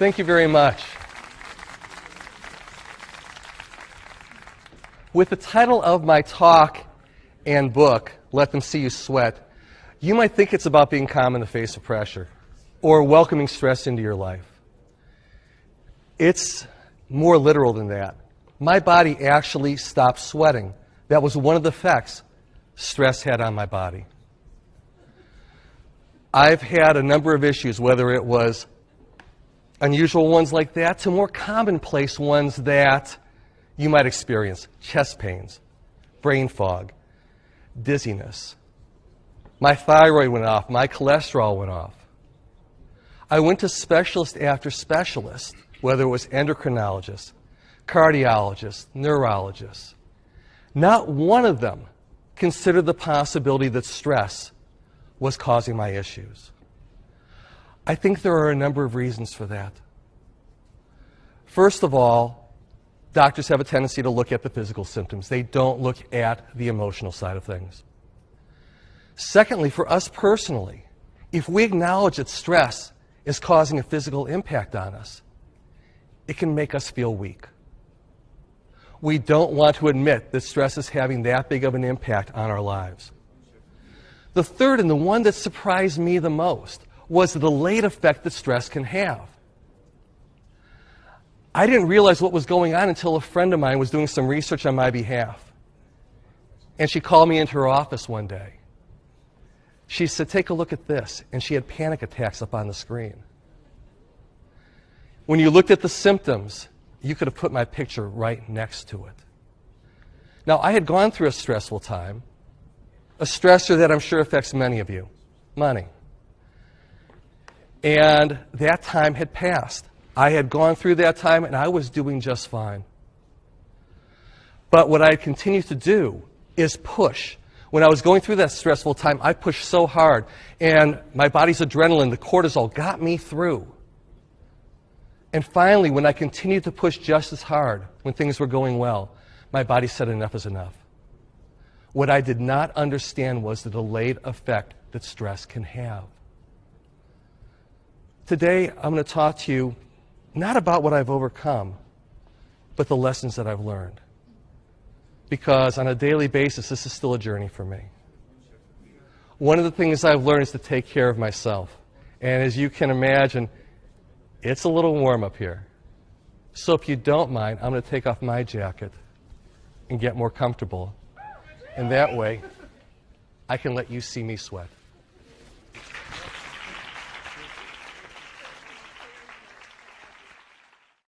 Thank you very much. With the title of my talk and book, Let Them See You Sweat, you might think it's about being calm in the face of pressure or welcoming stress into your life. It's more literal than that. My body actually stopped sweating. That was one of the effects stress had on my body. I've had a number of issues, whether it was unusual ones like that to more commonplace ones that you might experience. Chest pains, brain fog, dizziness. My thyroid went off, my cholesterol went off. I went to specialist after specialist, whether it was endocrinologists, cardiologists, neurologists. Not one of them considered the possibility that stress was causing my issues. I think there are a number of reasons for that. First of all, doctors have a tendency to look at the physical symptoms. They don't look at the emotional side of things. Secondly, for us personally, if we acknowledge that stress is causing a physical impact on us, it can make us feel weak. We don't want to admit that stress is having that big of an impact on our lives. The third, and the one that surprised me the most, was the delayed effect that stress can have. I didn't realize what was going on until a friend of mine was doing some research on my behalf. And she called me into her office one day. She said, "Take a look at this." And she had panic attacks up on the screen. When you looked at the symptoms, you could have put my picture right next to it. Now, I had gone through a stressful time, a stressor that I'm sure affects many of you, money. And that time had passed. I had gone through that time, and I was doing just fine. But what I continued to do is push. When I was going through that stressful time, I pushed so hard, and my body's adrenaline, the cortisol, got me through. And finally, when I continued to push just as hard, when things were going well, my body said enough is enough. What I did not understand was the delayed effect that stress can have. Today, I'm going to talk to you not about what I've overcome, but the lessons that I've learned. Because on a daily basis, this is still a journey for me. One of the things I've learned is to take care of myself. And as you can imagine, it's a little warm up here. So if you don't mind, I'm going to take off my jacket and get more comfortable. And that way, I can let you see me sweat.